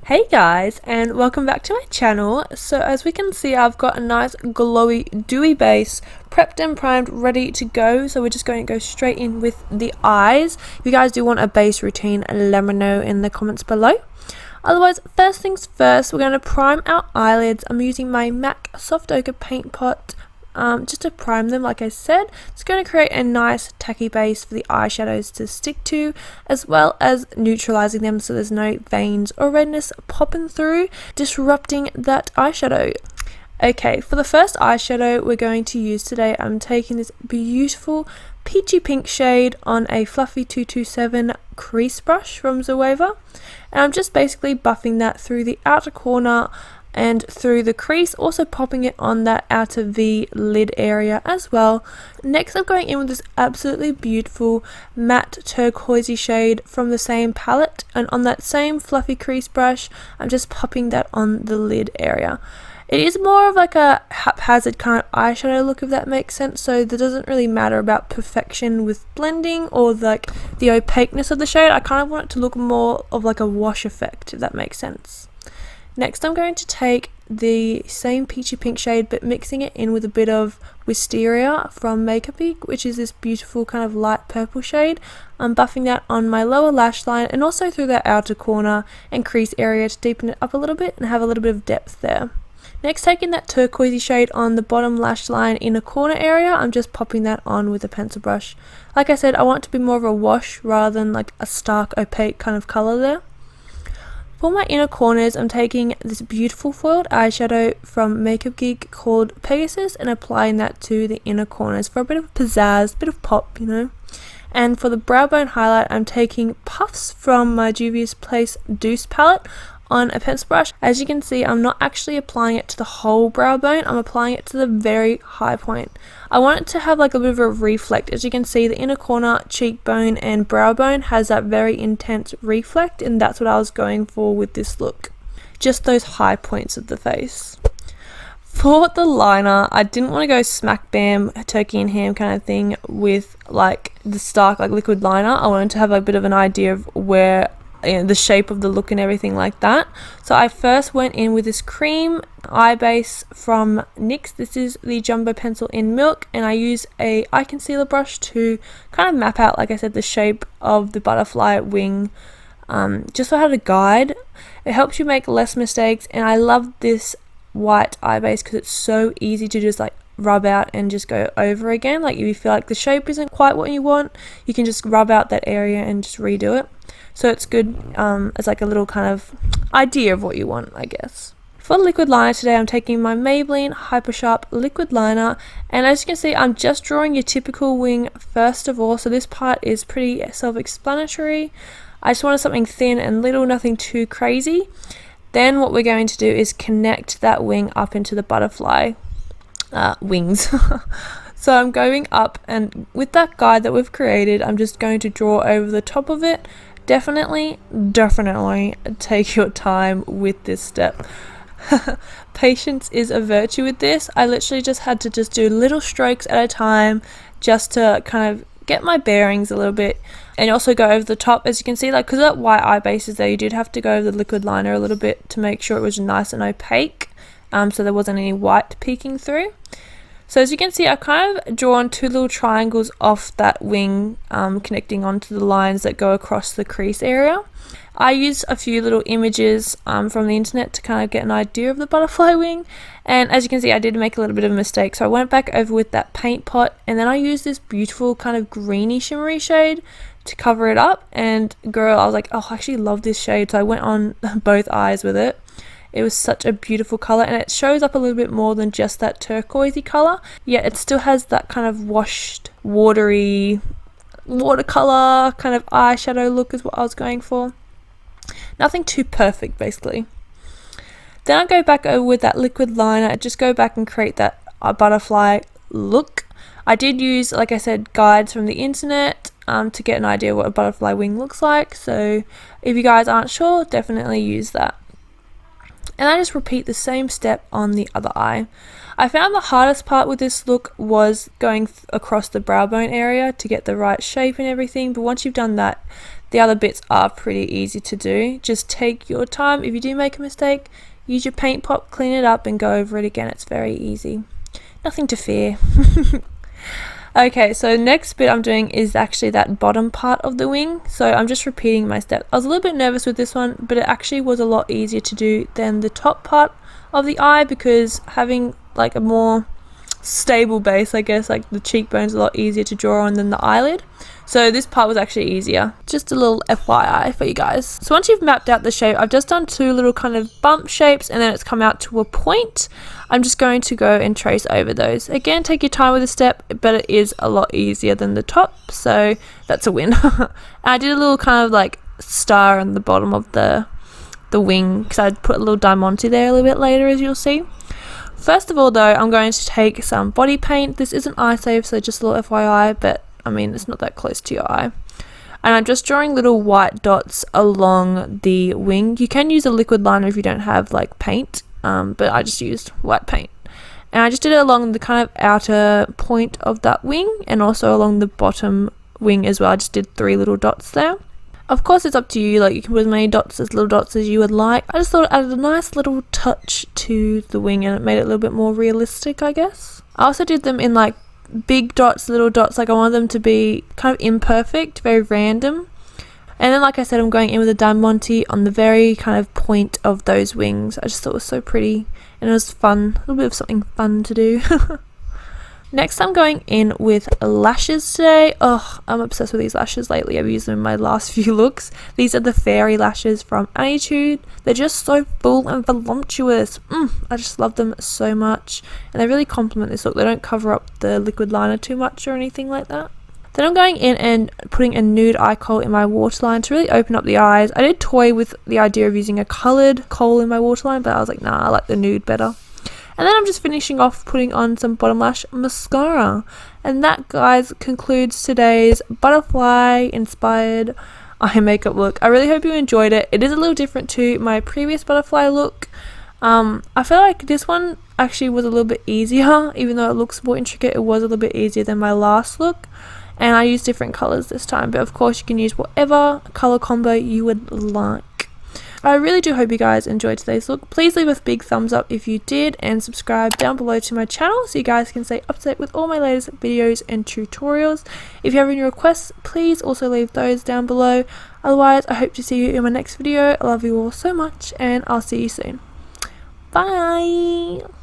Hey guys, and welcome back to my channel. So as we can see, I've got a nice glowy dewy base prepped and primed, ready to go. So we're just going to go straight in with the eyes. If you guys do want a base routine, let me know in the comments below. Otherwise, first things first, we're going to prime our eyelids. I'm using my MAC soft ochre paint pot just to prime them. Like I said, it's going to create a nice tacky base for the eyeshadows to stick to, as well as neutralizing them so there's no veins or redness popping through, disrupting that eyeshadow. Okay, for the first eyeshadow we're going to use today, I'm taking this beautiful peachy pink shade on a fluffy 227 crease brush from Zoeva, and I'm just basically buffing that through the outer corner and through the crease, also popping it on that outer V lid area as well. Next, I'm going in with this absolutely beautiful matte turquoisey shade from the same palette, and on that same fluffy crease brush I'm just popping that on the lid area. It is more of like a haphazard kind of eyeshadow look, if that makes sense, so there doesn't really matter about perfection with blending or like the opaqueness of the shade. I kind of want it to look more of like a wash effect, if that makes sense. Next, I'm going to take the same peachy pink shade but mixing it in with a bit of Wisteria from Makeup Geek, which is this beautiful kind of light purple shade. I'm buffing that on my lower lash line and also through that outer corner and crease area to deepen it up a little bit and have a little bit of depth there. Next, taking that turquoisey shade on the bottom lash line inner corner area, I'm just popping that on with a pencil brush. Like I said, I want it to be more of a wash rather than like a stark opaque kind of colour there. For my inner corners, I'm taking this beautiful foiled eyeshadow from Makeup Geek called Pegasus and applying that to the inner corners for a bit of pizzazz, bit of pop, you know. And for the brow bone highlight, I'm taking Puffs from my Juvia's Place Deuce palette on a pencil brush. As you can see, I'm not actually applying it to the whole brow bone, I'm applying it to the very high point. I want it to have like a bit of a reflect. As you can see, the inner corner, cheekbone and brow bone has that very intense reflect, and that's what I was going for with this look. Just those high points of the face. For the liner, I didn't want to go smack bam turkey and ham kind of thing with like the stark like liquid liner. I wanted to have a bit of an idea of where the shape of the look and everything like that. So I first went in with this cream eye base from NYX. This is the Jumbo Pencil in Milk, and I use a eye concealer brush to kind of map out, like I said, the shape of the butterfly wing, just so I had a guide. It helps you make less mistakes, and I love this white eye base because it's so easy to just like rub out and just go over again. Like if you feel like the shape isn't quite what you want, you can just rub out that area and just redo it. So it's good as like a little kind of idea of what you want, I guess. For liquid liner today, I'm taking my Maybelline Hyper Sharp liquid liner, and as you can see, I'm just drawing your typical wing first of all, so this part is pretty self-explanatory. I just wanted something thin and little, nothing too crazy. Then what we're going to do is connect that wing up into the butterfly wings. So I'm going up, and with that guide that we've created, I'm just going to draw over the top of it. Definitely take your time with this step. Patience is a virtue with this. I literally just had to just do little strokes at a time just to kind of get my bearings a little bit, and also go over the top. As you can see, like because that white eye base is there, you did have to go over the liquid liner a little bit to make sure it was nice and opaque, so there wasn't any white peeking through. So as you can see, I've kind of drawn two little triangles off that wing, connecting onto the lines that go across the crease area. I used a few little images from the internet to kind of get an idea of the butterfly wing, and as you can see, I did make a little bit of a mistake. So I went back over with that paint pot, and then I used this beautiful kind of greeny shimmery shade to cover it up, and girl, I was like, oh, I actually love this shade, so I went on both eyes with it. It was such a beautiful color, and it shows up a little bit more than just that turquoisey color, yet it still has that kind of washed, watery, watercolor kind of eyeshadow look is what I was going for. Nothing too perfect, basically. Then I go back over with that liquid liner and just go back and create that butterfly look. I did use, like I said, guides from the internet to get an idea what a butterfly wing looks like, so if you guys aren't sure, definitely use that. And I just repeat the same step on the other eye. I found the hardest part with this look was going across the brow bone area to get the right shape and everything, but once you've done that, The other bits are pretty easy to do. Just take your time. If you do make a mistake, use your paint pot, clean it up, and go over it again. It's very easy. Nothing to fear. Okay, so next bit I'm doing is actually that bottom part of the wing. So I'm just repeating my step. I was a little bit nervous with this one, but it actually was a lot easier to do than the top part of the eye, because having like a more stable base, I guess, like the cheekbone's a lot easier to draw on than the eyelid. So this part was actually easier. Just a little FYI for you guys. So once you've mapped out the shape, I've just done two little kind of bump shapes and then it's come out to a point. I'm just going to go and trace over those. Again, take your time with the step, but it is a lot easier than the top, so that's a win. And I did a little kind of like star on the bottom of the wing because I'd put a little diamante there a little bit later, as you'll see. First of all though, I'm going to take some body paint. This isn't eye safe, so just a little FYI, but I mean, it's not that close to your eye. And I'm just drawing little white dots along the wing. You can use a liquid liner if you don't have like paint, but I just used white paint. And I just did it along the kind of outer point of that wing and also along the bottom wing as well. I just did 3 little dots there. Of course, it's up to you, like you can put as many dots as little dots as you would like. I just thought it added a nice little touch to the wing and it made it a little bit more realistic, I guess. I also did them in like big dots, little dots, like I wanted them to be kind of imperfect, very random. And then, like I said, I'm going in with a diamante on the very kind of point of those wings. I just thought it was so pretty and it was fun, a little bit of something fun to do. Next, I'm going in with lashes today. Oh, I'm obsessed with these lashes lately. I've used them in my last few looks. These are the fairy lashes from Attitude. They're just so full and voluptuous. I just love them so much. And they really complement this look. They don't cover up the liquid liner too much or anything like that. Then I'm going in and putting a nude eye kohl in my waterline to really open up the eyes. I did toy with the idea of using a coloured kohl in my waterline, but I was like, nah, I like the nude better. And then I'm just finishing off putting on some bottom lash mascara. And that, guys, concludes today's butterfly inspired eye makeup look. I really hope you enjoyed it. It is a little different to my previous butterfly look. I feel like this one actually was a little bit easier. Even though it looks more intricate, it was a little bit easier than my last look. And I used different colours this time. But of course you can use whatever colour combo you would like. I really do hope you guys enjoyed today's look. Please leave a big thumbs up if you did and subscribe down below to my channel so you guys can stay up to date with all my latest videos and tutorials. If you have any requests, please also leave those down below. Otherwise, I hope to see you in my next video. I love you all so much and I'll see you soon. Bye!